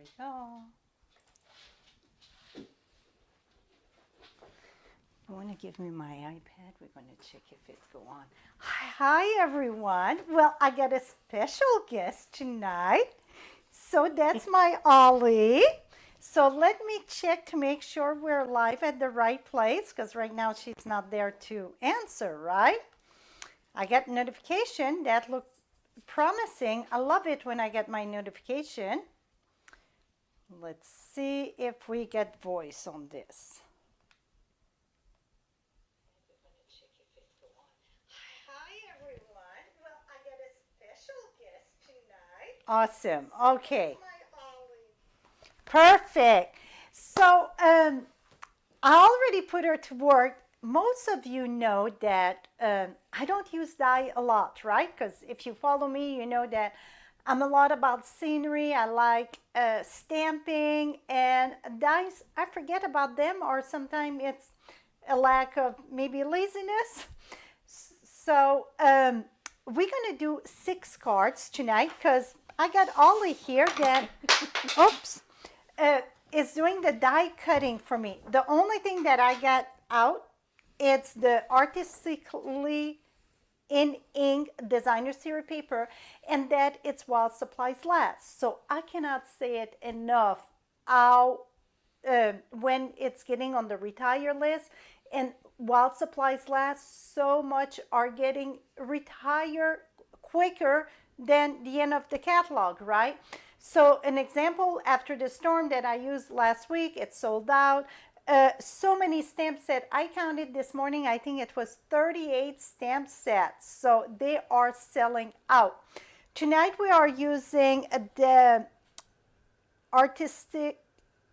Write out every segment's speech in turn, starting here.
we go. You want to give me my iPad? We're going to check if it go on. Hi, everyone. Well, I got a special guest tonight. So that's my Ollie. So let me check to make sure we're live at the right place, because right now she's not there to answer, right? I got notification that looked promising. I love it when I get my notification. Let's see if we get voice on this. Hi, everyone. Well, I got a special guest tonight. Awesome. Okay. Perfect. So I already put her to work. Most of you know that I don't use dye a lot, right? Because if you follow me, you know that I'm a lot about scenery. I like stamping, and dyes, I forget about them, or sometimes it's a lack of maybe laziness. So we're going to do 6 cards tonight, because I got Ollie here that, oops, is doing the die cutting for me. The only thing that I got out, it's the artistically in ink designer series paper, and that it's while supplies last. So I cannot say it enough how when it's getting on the retire list, and while supplies last, so much are getting retired quicker than the end of the catalog, right? So an example, after the storm that I used last week, it sold out. So many stamp sets. I counted this morning, I think it was 38 stamp sets. So they are selling out. Tonight we are using the artistic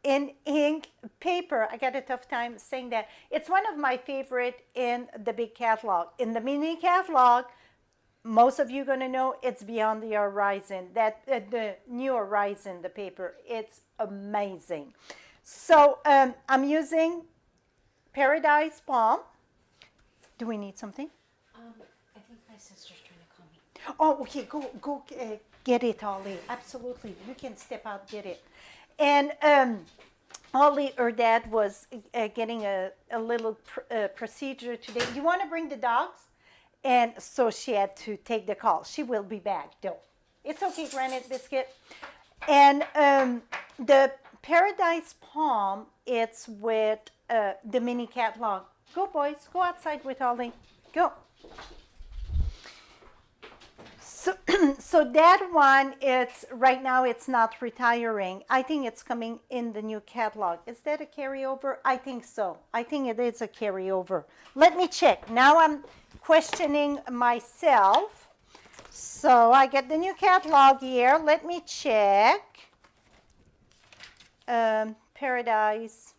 in ink paper. I got a tough time saying that. It's one of my favorite in the big catalog. In the mini catalog, most of you are going to know it's Beyond the Horizon, that the New Horizon, the paper. It's amazing. So I'm using Paradise Palme. Do we need something? I think my sister's trying to call me. Oh, okay. Go get it, Ollie. Absolutely. You can step out, get it. And Ollie, her dad, was getting a little procedure today. You want to bring the dogs? And so she had to take the call. She will be back, though. It's okay, Granite Biscuit. And the Paradise Palme, it's with the mini catalog. Go, boys. Go outside with Ollie. Go. So that one, it's right now it's not retiring. I think it's coming in the new catalog. Is that a carryover? I think so. I think it is a carryover. Let me check. Now I'm questioning myself. So I get the new catalog here. Let me check. Paradise.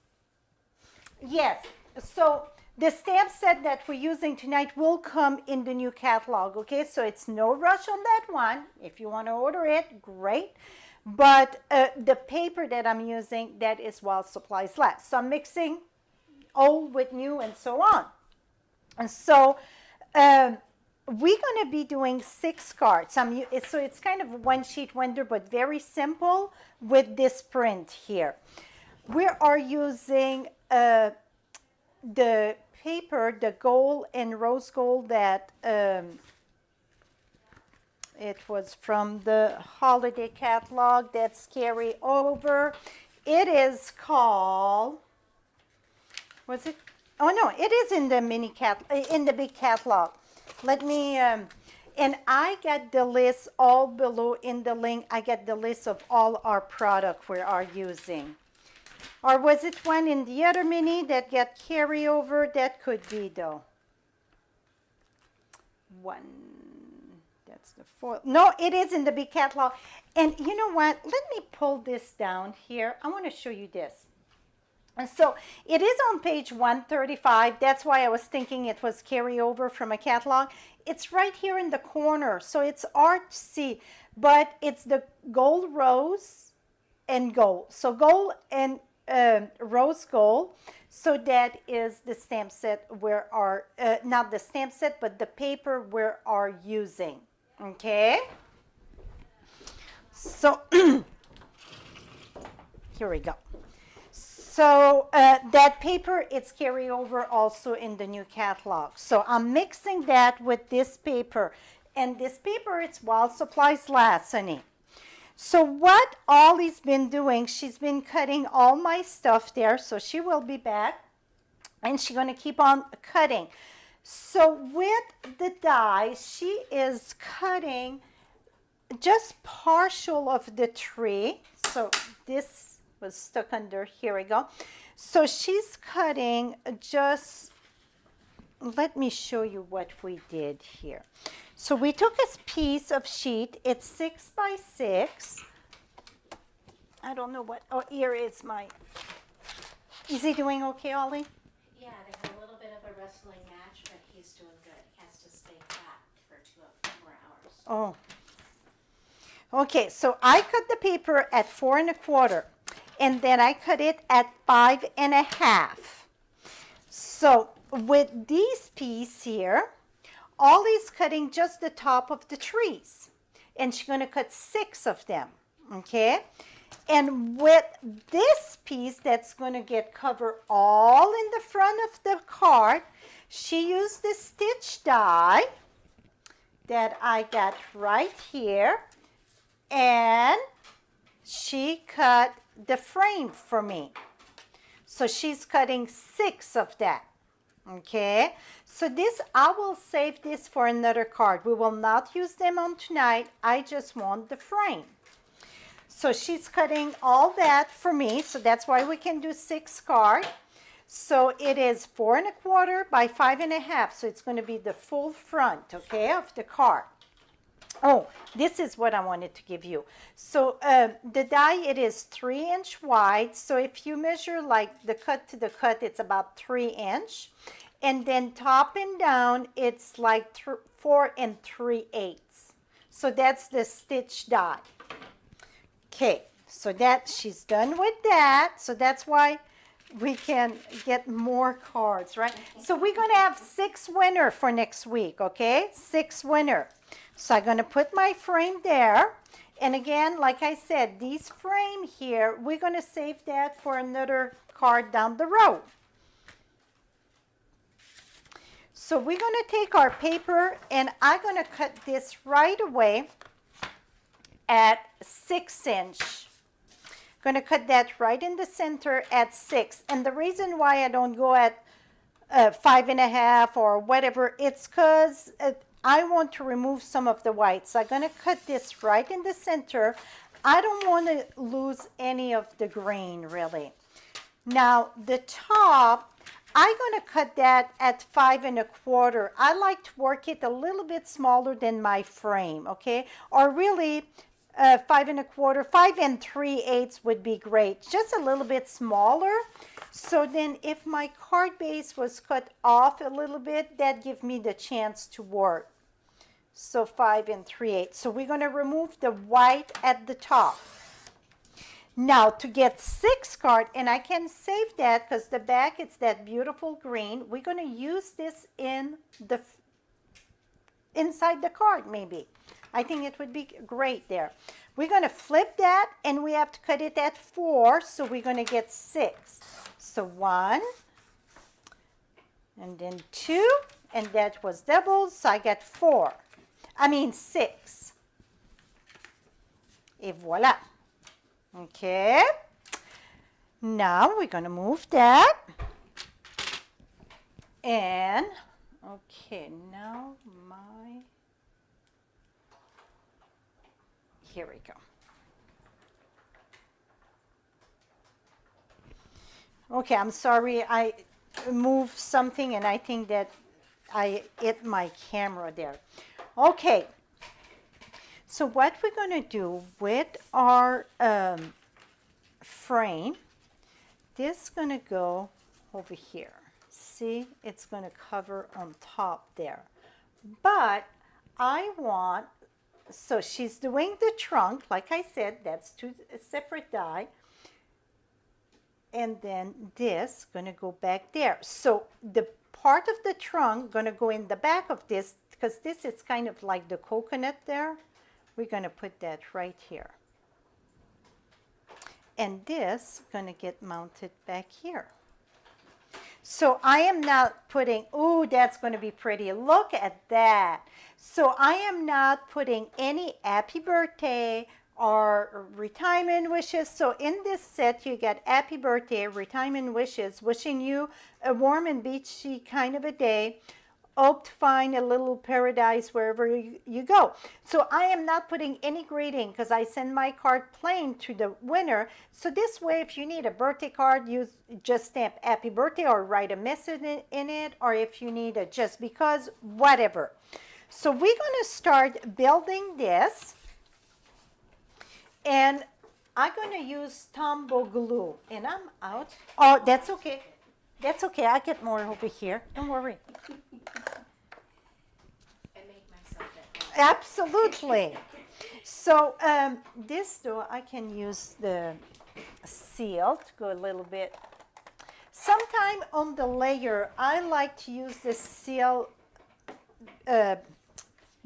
Yes. So the stamp set that we're using tonight will come in the new catalog, okay? So it's no rush on that one. If you want to order it, great. But the paper that I'm using, that is while supplies last. So I'm mixing old with new and so on. And so we're going to be doing 6 cards. So it's kind of a one-sheet wonder, but very simple with this print here. We are using the paper, the gold and rose gold, that it was from the holiday catalog that's carry over. It is called, was it? Oh no, it is in the in the big catalog. Let me, and I got the list all below in the link. I got the list of all our product we are using. Or was it one in the other mini that got carryover? That could be, though. One, that's the 4. No, it is in the big catalog. And you know what? Let me pull this down here. I want to show you this. And so it is on page 135. That's why I was thinking it was carryover from a catalog. It's right here in the corner. So it's artsy, but it's the gold, rose, and gold. So gold and rose gold. So that is the stamp set where our, not the stamp set, but the paper we are using. Okay. So Here we go. So that paper, it's carry over also in the new catalog. So I'm mixing that with this paper. And this paper, it's While Supplies Last, honey. So what Ollie's been doing, she's been cutting all my stuff there. So she will be back. And she's going to keep on cutting. So with the die, she is cutting just partial of the tree. So this was stuck under, here we go. So she's cutting just, let me show you what we did here. So we took a piece of sheet, it's 6 by 6. I don't know what, oh, here is my, is he doing okay, Ollie? Yeah, they had a little bit of a wrestling match, but he's doing good. He has to stay fat for 2 more hours. Oh. Okay, so I cut the paper at 4 1/4. And then I cut it at 5 1/2. So with these pieces here, Ollie's cutting just the top of the trees. And she's going to cut 6 of them, okay? And with this piece that's going to get covered all in the front of the card, she used the stitch die that I got right here. And she cut the frame for me. So she's cutting 6 of that. Okay, so this, I will save this for another card. We will not use them on tonight. I just want the frame. So she's cutting all that for me. So that's why we can do 6 cards. So it is 4 1/4 by 5 1/2. So it's going to be the full front, okay, of the card. Oh, this is what I wanted to give you. So the die, it is 3 inch wide. So if you measure like the cut to the cut, it's about 3 inch. And then top and down, it's like 4 3/8. So that's the stitch die. Okay, so that she's done with that. So that's why we can get more cards, right? So we're going to have 6 winner for next week, okay? 6 winner. So I'm going to put my frame there. And again, like I said, these frame here, we're going to save that for another card down the road. So we're going to take our paper and I'm going to cut this right away at 6 inch. Going to cut that right in the center at 6. And the reason why I don't go at 5 1/2 or whatever, it's because I want to remove some of the white. So I'm going to cut this right in the center. I don't want to lose any of the grain, really. Now, the top, I'm going to cut that at 5 1/4. I like to work it a little bit smaller than my frame, okay? Or really, 5 1/4, 5 3/8 would be great. Just a little bit smaller. So then if my card base was cut off a little bit, that gives me the chance to work. So 5 3/8. So we're going to remove the white at the top. Now to get 6 card, and I can save that because the back, it's that beautiful green. We're going to use this in the inside the card maybe. I think it would be great there. We're going to flip that and we have to cut it at 4. So we're going to get 6. So 1 and then 2, and that was double. So I get 4. I mean 6. Et voila. Okay. Now we're going to move that. And, okay, now here we go. Okay, I'm sorry. I moved something and I think that I hit my camera there. Okay. So what we're going to do with our frame, this is going to go over here. See, it's going to cover on top there. But I want, so she's doing the trunk, like I said, that's 2 separate die. And then this going to go back there. So the part of the trunk going to go in the back of this, because this is kind of like the coconut there. We're going to put that right here. And this gonna get mounted back here. So I am not putting, ooh, that's going to be pretty. Look at that. So I am not putting any happy birthday or retirement wishes. So in this set, you get happy birthday, retirement wishes, wishing you a warm and beachy kind of a day. Hope to find a little paradise wherever you go. So I am not putting any greeting because I send my card plain to the winner. So this way, if you need a birthday card, you just stamp happy birthday or write a message in it, or if you need a just because, whatever. So we're going to start building this, and I'm going to use Tombow glue, and I'm out. Oh, that's okay. That's okay. I get more over here. Don't worry. I make myself that. Absolutely. So this though, I can use the seal to go a little bit. Sometime on the layer, I like to use the seal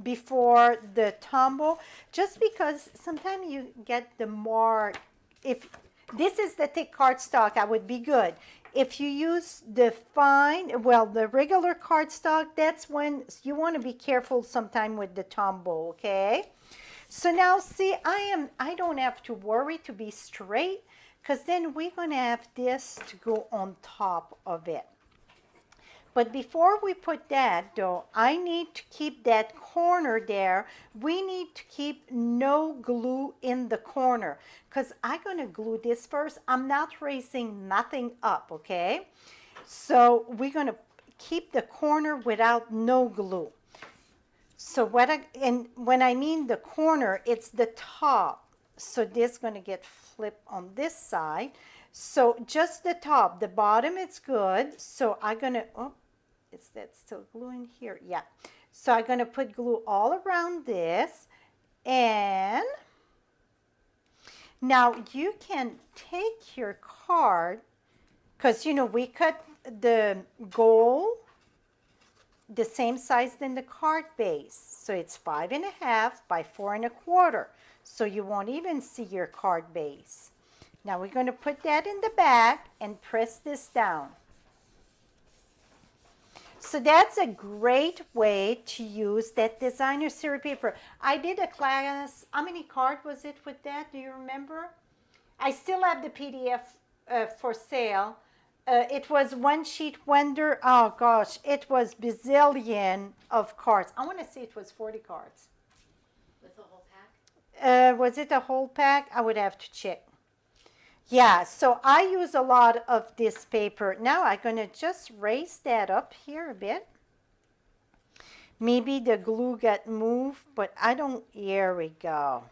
before the Tombow, just because sometimes you get the mark. If this is the thick cardstock, I would be good. If you use the fine, well, the regular cardstock, that's when you want to be careful sometime with the Tombow, okay? So now see, I don't have to worry to be straight, because then we're going to have this to go on top of it. But before we put that though, I need to keep that corner there. We need to keep no glue in the corner, because I'm going to glue this first. I'm not raising nothing up, okay? So we're going to keep the corner without no glue. So when I mean the corner, it's the top. So this is going to get flipped on this side. So just the top, the bottom is good. So I'm going to, oh, is that still glue in here? Yeah. So I'm going to put glue all around this. And now you can take your card, because you know we cut the goal the same size than the card base. So it's 5.5 by 4.25. So you won't even see your card base. Now we're going to put that in the back and press this down. So that's a great way to use that designer series paper. I did a class, how many cards was it with that? Do you remember? I still have the PDF for sale. It was one sheet wonder. Oh gosh, it was bazillion of cards. I want to say it was 40 cards. With the whole pack? Was it a whole pack? I would have to check. Yeah, so I use a lot of this paper. Now I'm going to just raise that up here a bit. Maybe the glue got moved, but I don't, here we go.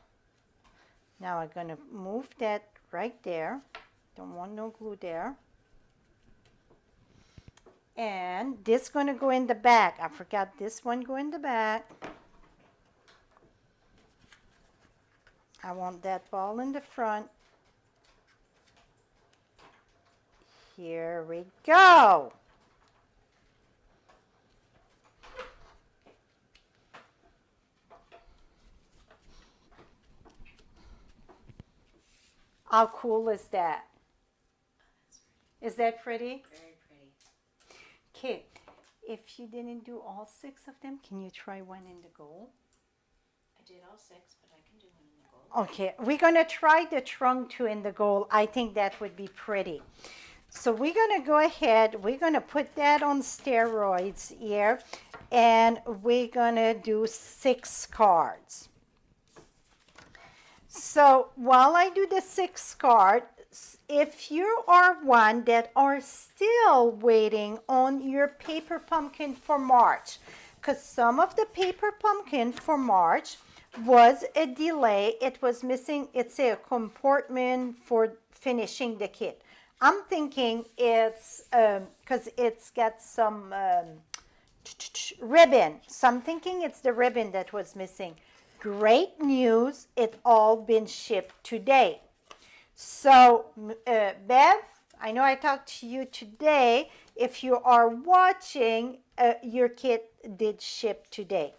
Now I'm going to move that right there. Don't want no glue there. And this going to go in the back. I forgot this one go in the back. I want that ball in the front. Here we go. How cool is that? Is that pretty? Very pretty. Okay, if you didn't do all 6 of them, can you try one in the gold? I did all 6, but I can do one in the gold. Okay, we're going to try the trunk too in the gold. I think that would be pretty. So we're going to go ahead, we're going to put that on steroids here, and we're going to do 6 cards. So while I do the 6 cards, if you are one that are still waiting on your paper pumpkin for March, because some of the paper pumpkin for March was a delay, it was missing, it's a compartment for finishing the kit. I'm thinking it's because it's got some ribbon. So I'm thinking it's the ribbon that was missing. Great news, it all been shipped today. So Bev, I know I talked to you today. If you are watching, your kit did ship today.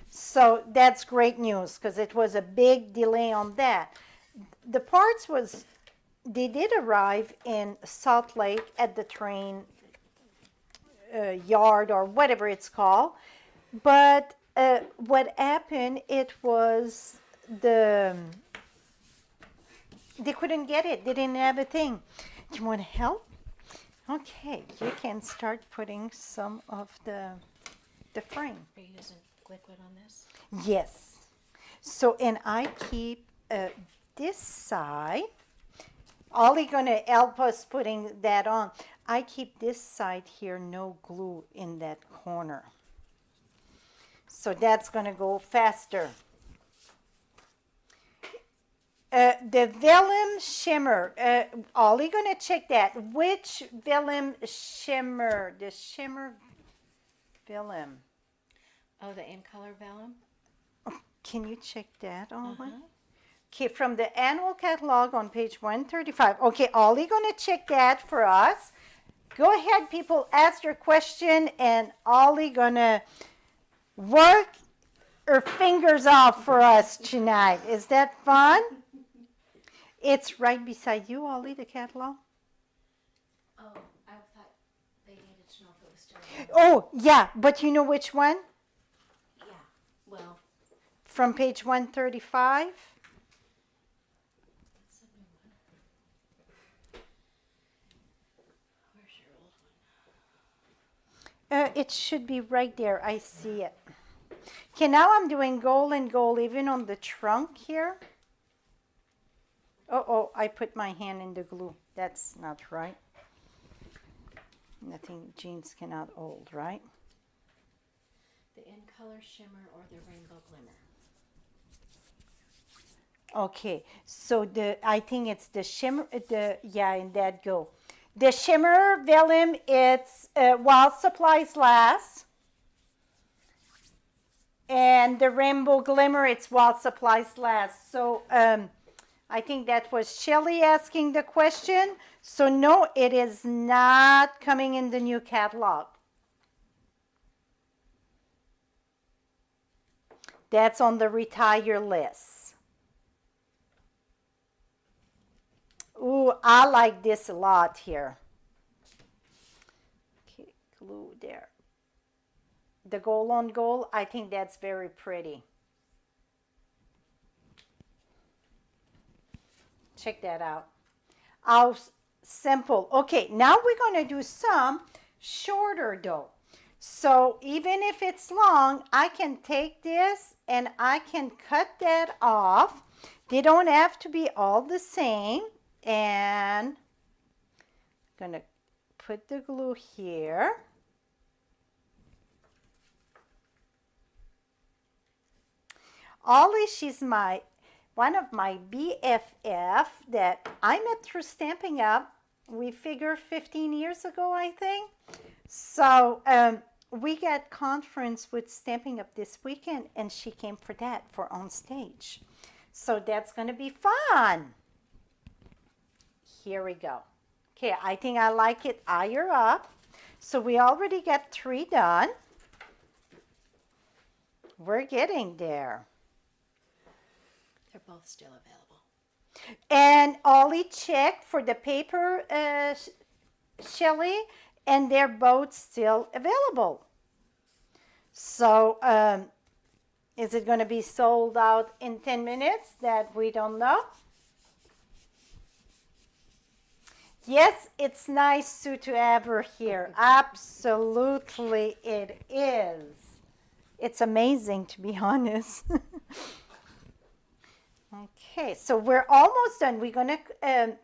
So that's great news because it was a big delay on that. The parts was they did arrive in Salt Lake at the train yard or whatever it's called. But what happened, it was they couldn't get it. They didn't have a thing. Do you want to help? Okay, you can start putting some of the frame. Are you using liquid on this? Yes. So, and I keep this side. Ollie gonna help us putting that on. I keep this side here, no glue in that corner. So that's gonna go faster. The vellum shimmer, Ollie gonna check that. Which vellum shimmer? The shimmer vellum. Oh, the in color vellum? Can you check that, Ollie? Uh-huh. Okay, from the annual catalog on page 135. Okay, Ollie gonna check that for us. Go ahead, people, ask your question, and Ollie gonna work her fingers off for us tonight. Is that fun? It's right beside you, Ollie, the catalog. Oh, I thought they needed to know if it was still Oh, yeah, but you know which one? Yeah, well, From page 135. that's a new one. Where's your old one? It should be right there. I see it. Okay, now I'm doing gold and gold even on the trunk here. Oh, I put my hand in the glue. That's not right. Nothing jeans cannot hold, right? The in color shimmer or the rainbow glimmer? Okay, so I think it's the shimmer, and that go. The shimmer vellum, it's while supplies last. And the rainbow glimmer, it's while supplies last. So I think that was Shelly asking the question. So no, it is not coming in the new catalog. That's on the retire list. Ooh, I like this a lot here. Okay, glue there. The gold on gold, I think that's very pretty. Check that out. How simple. Okay, now we're going to do some shorter though. So even if it's long, I can take this and I can cut that off. They don't have to be all the same. And I'm going to put the glue here. Ollie, she's one of my BFF that I met through Stampin' Up. We figure 15 years ago, I think. So we got conference with Stampin' Up this weekend, and she came for that, for on stage. So that's going to be fun. Here we go. Okay, I think I like it higher up. So we already got 3 done. We're getting there. They're both still available. And Ollie checked for the paper, Shelly, and they're both still available. So is it going to be sold out in 10 minutes? That we don't know. Yes, it's nice, Sue, to have her here. Absolutely it is. It's amazing, to be honest. Okay, so we're almost done. We're going to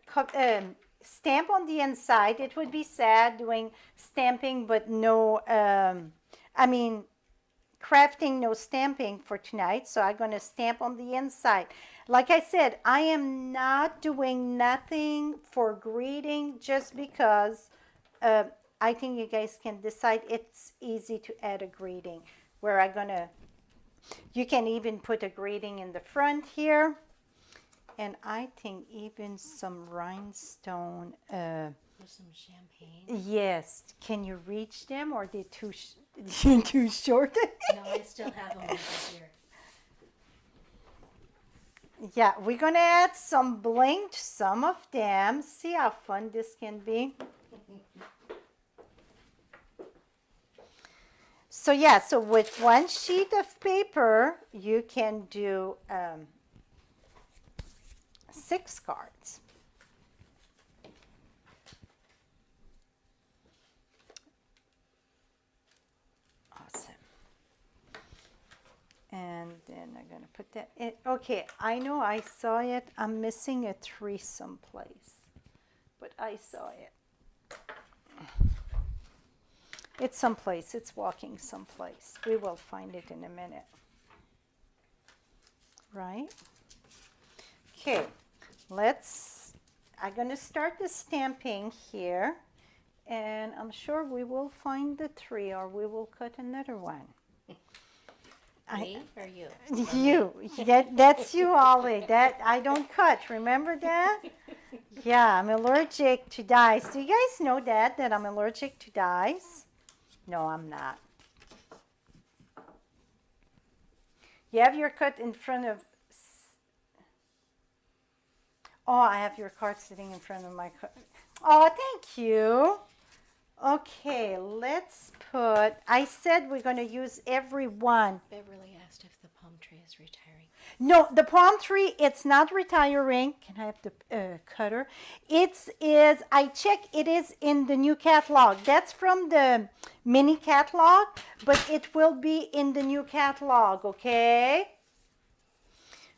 stamp on the inside. It would be sad doing stamping, but no, crafting, no stamping for tonight. So I'm going to stamp on the inside. Like I said, I am not doing nothing for greeting just because I think you guys can decide it's easy to add a greeting. Where you can even put a greeting in the front here. And I think even some rhinestone. With some champagne. Yes. Can you reach them, or are they too short? No, I still have them over here. Yeah, we're gonna add some bling to some of them. See how fun this can be. So yeah, so with one sheet of paper, you can do 6 cards. Awesome. And then I'm gonna put that in. Okay, I know I saw it. I'm missing a 3 someplace, but I saw it. It's someplace. It's walking someplace. We will find it in a minute. Right? Okay, I'm gonna start the stamping here, and I'm sure we will find the 3 or we will cut another one. Me or you? You, that's you, Ollie. That I don't cut. Remember that? Yeah, I'm allergic to dyes. Do you guys know that I'm allergic to dyes? No, I'm not. You have your cut in front of. Oh, I have your card sitting in front of my card. Oh, thank you. Okay, let's put. I said we're going to use every one. Beverly asked if the palm tree is retiring. No, the palm tree, it's not retiring. Can I have the cutter? I check, it is in the new catalog. That's from the mini catalog, but it will be in the new catalog, okay?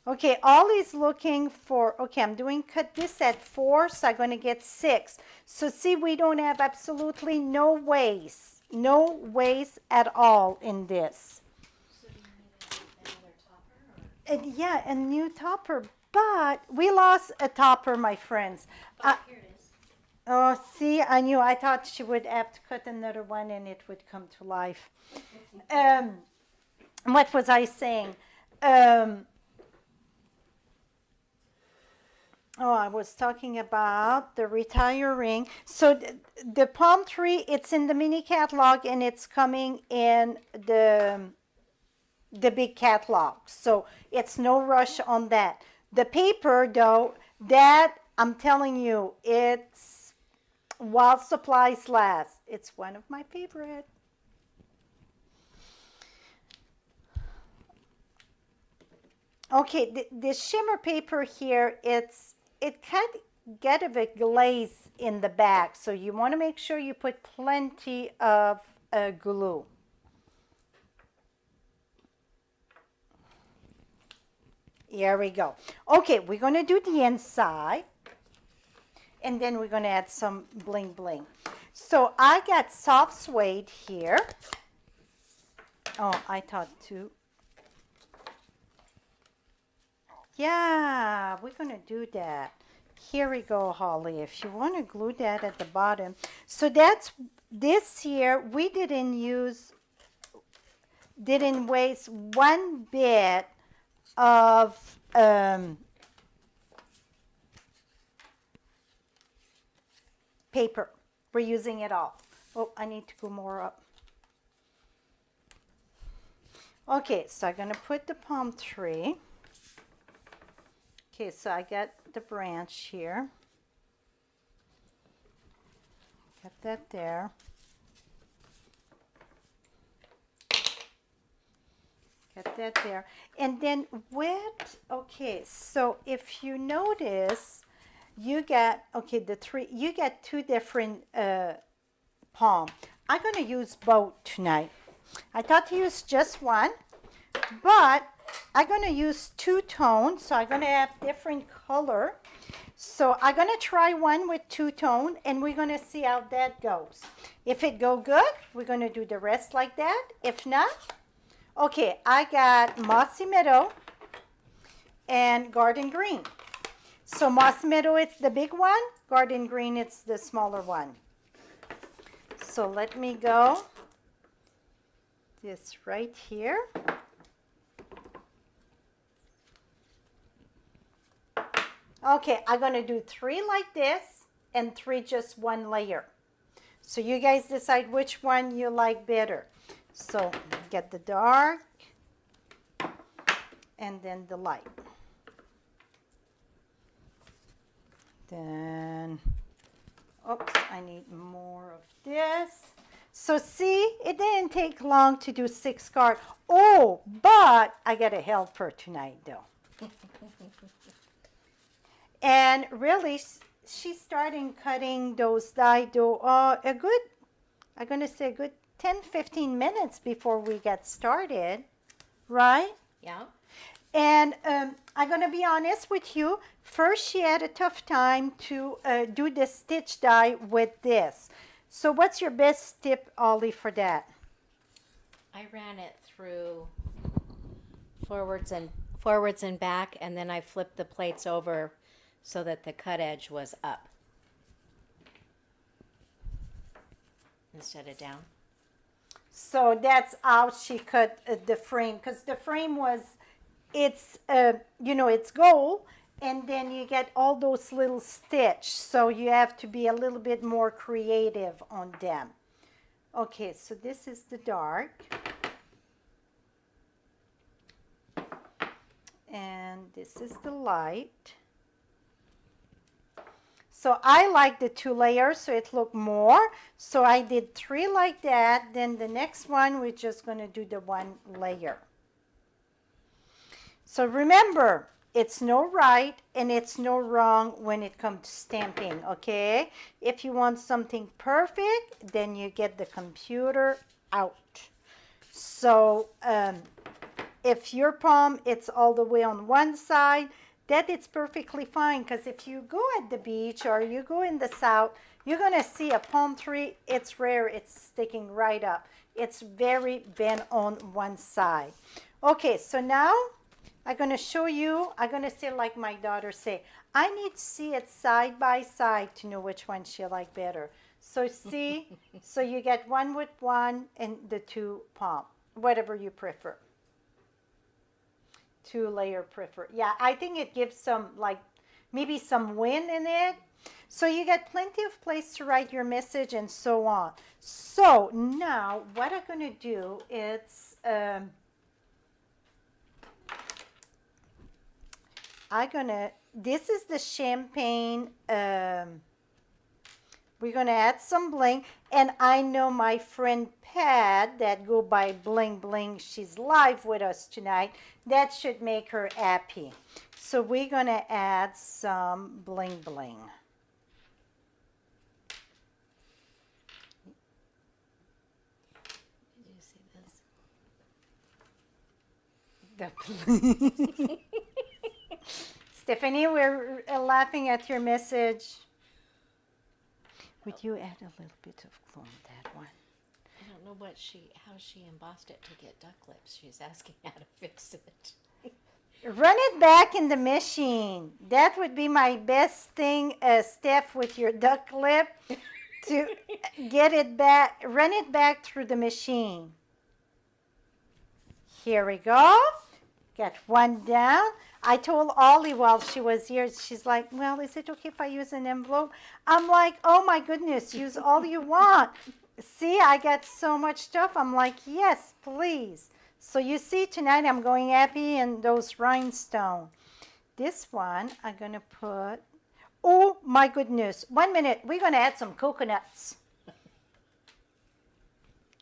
Okay, Ollie's looking for, okay, I'm doing cut this at 4, so I'm going to get 6. So see, we don't have absolutely no waste at all in this. So do you need another topper? Or? Yeah, a new topper, but we lost a topper, my friends. Oh, here it is. Oh, see, I knew. I thought she would have to cut another one and it would come to life. What was I saying? I was talking about the retiring. So the palm tree, it's in the mini catalog and it's coming in the big catalog. So it's no rush on that. The paper though, that I'm telling you, it's while supplies last. It's one of my favorite. Okay, this shimmer paper here, it can get a bit glaze in the back, so you want to make sure you put plenty of glue. Here we go. Okay, we're going to do the inside, and then we're going to add some bling bling. So I got soft suede here. Oh, I thought too. Yeah, we're going to do that. Here we go, Holly. If you want to glue that at the bottom. So that's this here. We didn't waste one bit of paper. We're using it all. Oh, I need to go more up. Okay, so I'm going to put the palm tree. Okay, so I got the branch here. Got that there. Got that there. And then okay, so if you notice, you got, okay, you got 2 different palm. I'm going to use both tonight. I thought to use just one, but I'm going to use 2 tones, so I'm going to have different color. So I'm going to try one with 2 tone, and we're going to see how that goes. If it go good, we're going to do the rest like that. If not, okay, I got Mossy Meadow and Garden Green. So Mossy Meadow, it's the big one. Garden Green, it's the smaller one. So let me go this right here. Okay, I'm going to do 3 like this and 3 just one layer. So you guys decide which one you like better. So get the dark and then the light. Then, oops, I need more of this. So see, it didn't take long to do 6 cards. Oh, but I got a helper tonight though. And really, she's starting cutting those die dough a good, I'm going to say a good 10, 15 minutes before we get started, right? Yeah. And I'm going to be honest with you. First, she had a tough time to do the stitch die with this. So what's your best tip, Ollie, for that? I ran it through forwards and back, and then I flipped the plates over so that the cut edge was up instead of down. So that's how she cut the frame, because the frame was, it's, it's gold, and then you get all those little stitch. So you have to be a little bit more creative on them. Okay, so this is the dark. And this is the light. So I like the 2 layers, so it looked more. So I did 3 like that. Then the next one, we're just going to do the 1 layer. So remember, it's no right and it's no wrong when it comes to stamping, okay? If you want something perfect, then you get the computer out. So if your palm, it's all the way on one side, that it's perfectly fine, because if you go at the beach or you go in the south, you're going to see a palm tree. It's rare. It's sticking right up. It's very bent on one side. Okay, so now I'm going to show you. I'm going to say like my daughter say, I need to see it side by side to know which one she like better. So see, so you get one with one and the 2 palm, whatever you prefer. 2 layer prefer. Yeah, I think it gives some, like, maybe some wind in it. So you get plenty of place to write your message and so on. So now what I'm going to do is this is the champagne. We're going to add some bling. And I know my friend Pat that go by Bling Bling, she's live with us tonight. That should make her happy. So we're going to add some bling bling. Did you see this? Stephanie, we're laughing at your message. Would you add a little bit of glue on that one? I don't know how she embossed it to get duck lips. She's asking how to fix it. Run it back in the machine. That would be my best thing, Steph, with your duck lip, to get it back. Run it back through the machine. Here we go. Get one down. I told Ollie while she was here, she's like, well, is it okay if I use an envelope? I'm like, oh my goodness, use all you want. See, I got so much stuff. I'm like, yes, please. So you see, tonight I'm going happy in those rhinestones. This one, I'm going to put, oh my goodness. 1 minute, we're going to add some coconuts.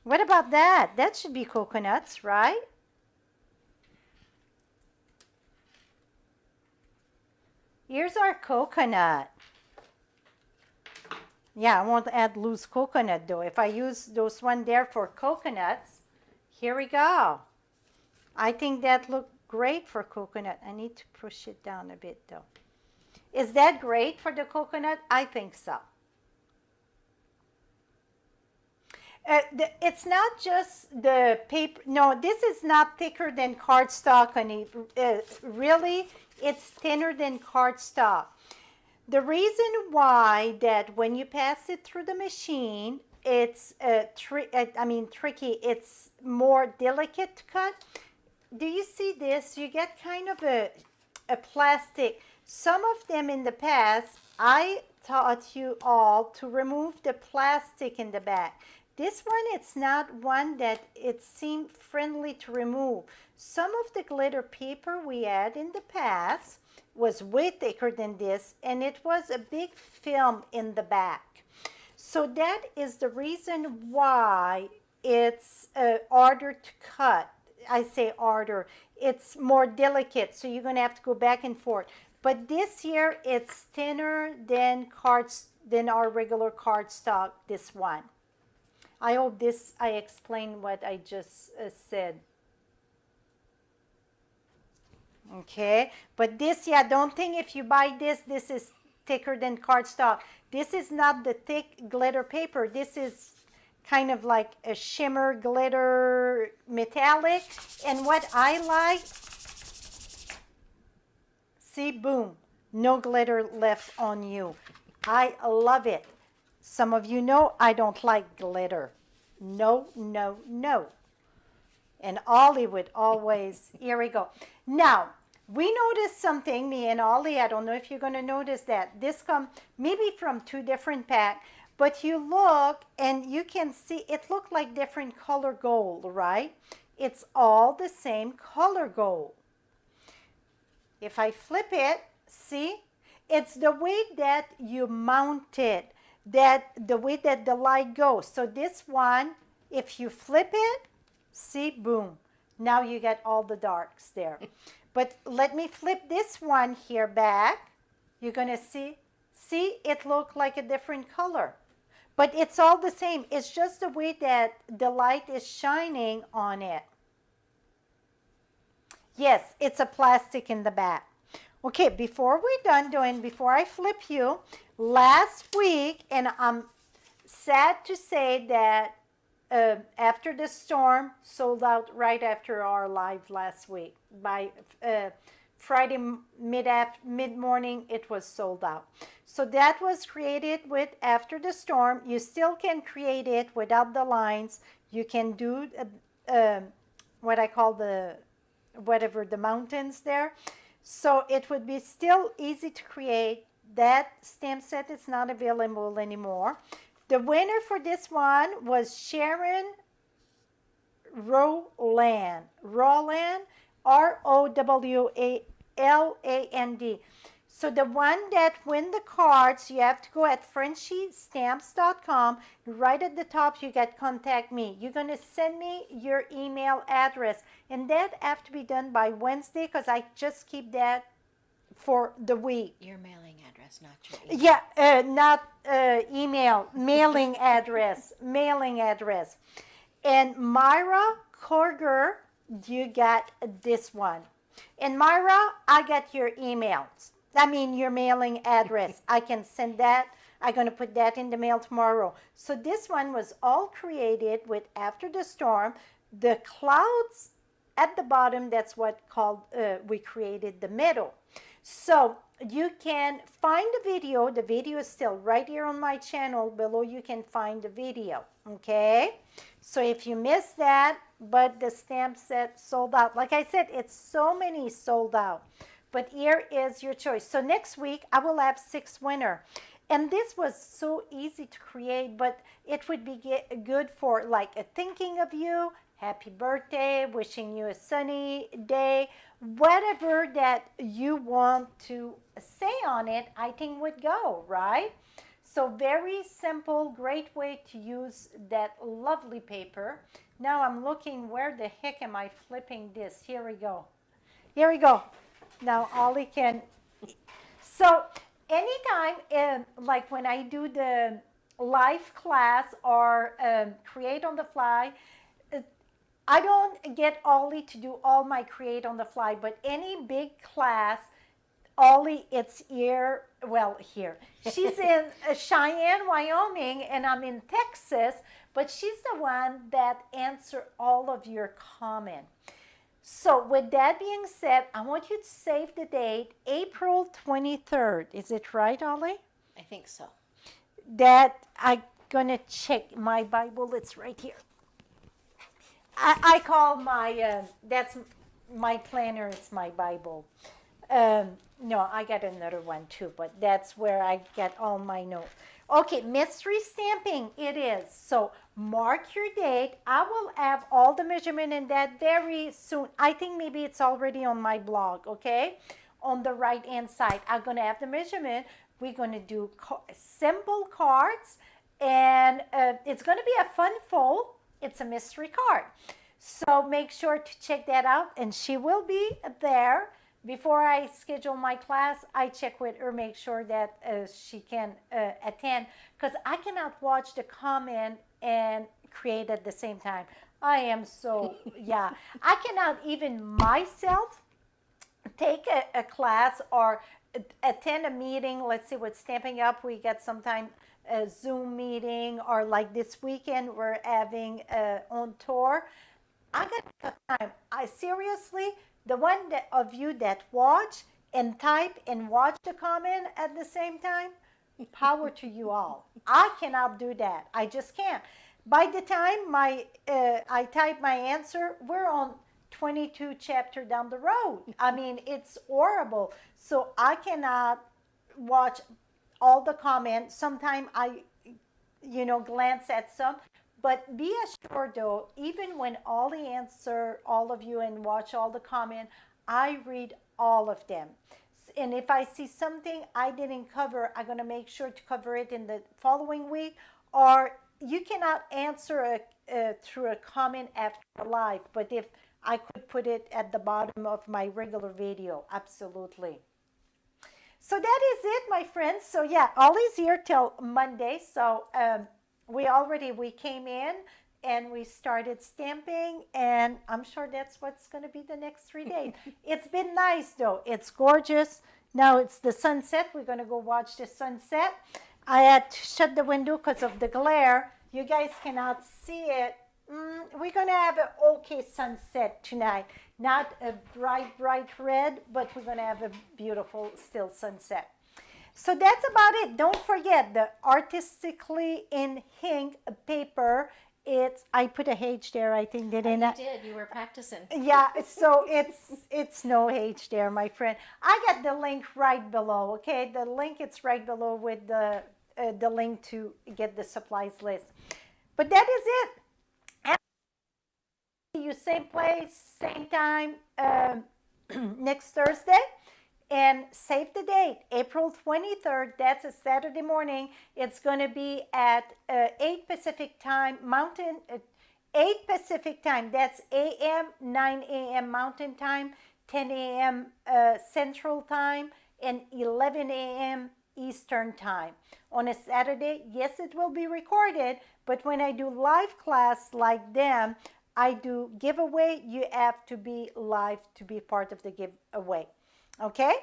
What about that? That should be coconuts, right? Here's our coconut. Yeah, I won't add loose coconut though. If I use those one there for coconuts, here we go. I think that looked great for coconut. I need to push it down a bit though. Is that great for the coconut? I think so. It's not just the paper. No, this is not thicker than cardstock, honey. Really, it's thinner than cardstock. The reason why that when you pass it through the machine, it's tricky. It's more delicate to cut. Do you see this? You get kind of a plastic. Some of them in the past, I taught you all to remove the plastic in the back. This one, it's not one that it seemed friendly to remove. Some of the glitter paper we had in the past, was way thicker than this, and it was a big film in the back. So that is the reason why it's harder to cut. I say harder. It's more delicate, so you're going to have to go back and forth. But this here, it's thinner than our regular cardstock, this one. I hope I explained what I just said. Okay, but this, yeah, don't think if you buy this is thicker than cardstock. This is not the thick glitter paper. This is kind of like a shimmer glitter metallic. And what I like, see, boom, no glitter left on you. I love it. Some of you know I don't like glitter. No, no, no. And Ollie would always, here we go. Now, we noticed something, me and Ollie, I don't know if you're going to notice that. This come maybe from two different packs, but you look and you can see it look like different color gold, right? It's all the same color gold. If I flip it, see? It's the way that you mount it, the way that the light goes. So this one, if you flip it, see, boom. Now you get all the darks there. But let me flip this one here back. You're going to see it look like a different color. But it's all the same. It's just the way that the light is shining on it. Yes, it's a plastic in the back. Okay, before we're done doing, before I flip you, last week, and I'm sad to say that after the storm, sold out right after our live last week. By Friday mid-morning, it was sold out. So that was created with After the Storm. You still can create it without the lines. You can do what I call the mountains there. So it would be still easy to create. That stamp set is not available anymore. The winner for this one was Sharon Rowland. Rowland, Rowland. So the one that win the cards, you have to go at frenchiestamps.com. Right at the top, you get contact me. You're going to send me your email address. And that have to be done by Wednesday because I just keep that for the week. Your mailing address, not your email. Yeah, not email, mailing address, mailing address. And Myra Korger, you got this one. And Myra, I got your emails. I mean, your mailing address. I can send that. I'm going to put that in the mail tomorrow. So this one was all created with After the Storm. The clouds at the bottom, that's what we created the middle. So you can find the video. The video is still right here on my channel. Below you can find the video, okay? So if you missed that, but the stamp set sold out. Like I said, it's so many sold out. But here is your choice. So next week, I will have 6 winners. And this was so easy to create, but it would be good for like a thinking of you, happy birthday, wishing you a sunny day, whatever that you want to say on it, I think would go, right? So very simple, great way to use that lovely paper. Now I'm looking, where the heck am I flipping this? Here we go. Here we go. Now Ollie can. So anytime, like when I do the live class or create on the fly, I don't get Ollie to do all my create on the fly, but any big class, Ollie, it's here. She's in Cheyenne, Wyoming, and I'm in Texas, but she's the one that answers all of your comments. So with that being said, I want you to save the date, April 23rd. Is it right, Ollie? I think so. That I'm going to check my Bible. It's right here. I call my, that's my planner. It's my Bible. No, I got another one too, but that's where I get all my notes. Okay, mystery stamping it is. So mark your date. I will have all the measurement in that very soon. I think maybe it's already on my blog, okay? on the right hand side. I'm going to have the measurement. We're going to do simple cards, and it's going to be a fun fold. It's a mystery card. So make sure to check that out, and she will be there. Before I schedule my class, I check with her, make sure that she can attend, because I cannot watch the comment and create at the same time. I am so, yeah. I cannot even myself take a class or attend a meeting. Let's see, with Stamping Up, we get sometime a Zoom meeting, or like this weekend, we're having on tour. I got time. I seriously, the one of you that watch and type and watch the comment at the same time, power to you all. I cannot do that. I just can't. By the time I type my answer, we're on 22 chapter down the road. I mean, it's horrible. So I cannot watch all the comments. Sometimes I, glance at some. But be assured, though, even when all the answer, all of you, and watch all the comment, I read all of them. And if I see something I didn't cover, I'm going to make sure to cover it in the following week. Or you cannot answer through a comment after live, but if I could put it at the bottom of my regular video, absolutely. So that is it, my friends. So yeah, Ollie's here till Monday. So we came in and we started stamping, and I'm sure that's what's going to be the next 3 days. It's been nice, though. It's gorgeous. Now it's the sunset. We're going to go watch the sunset. I had to shut the window because of the glare. You guys cannot see it. We're going to have an okay sunset tonight. Not a bright, bright red, but we're going to have a beautiful still sunset. So that's about it. Don't forget the artistically in ink paper. I put a H there, I think, didn't I? You did. You were practicing. Yeah, so it's no H there, my friend. I got the link right below, okay? The link, it's right below with the link to get the supplies list. But that is it. And see you same place, same time next Thursday. And save the date, April 23rd. That's a Saturday morning. It's going to be at 8 Pacific time, 8 Pacific time. That's a.m., 9 a.m. Mountain time, 10 a.m. Central time, and 11 a.m. Eastern time. On a Saturday, yes, it will be recorded, but when I do live class like them, I do giveaway. You have to be live to be part of the giveaway. Okay,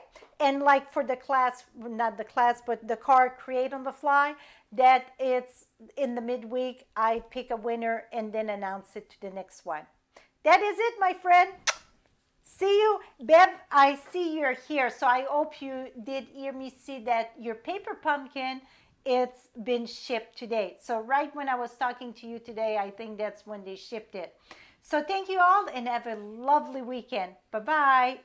and like for the class, not the class, but the card create on the fly, that it's in the midweek, I pick a winner and then announce it to the next one. That is it, my friend. See you. Bev, I see you're here, so I hope you did hear me see that your paper pumpkin, it's been shipped today. So right when I was talking to you today, I think that's when they shipped it. So thank you all and have a lovely weekend. Bye-bye.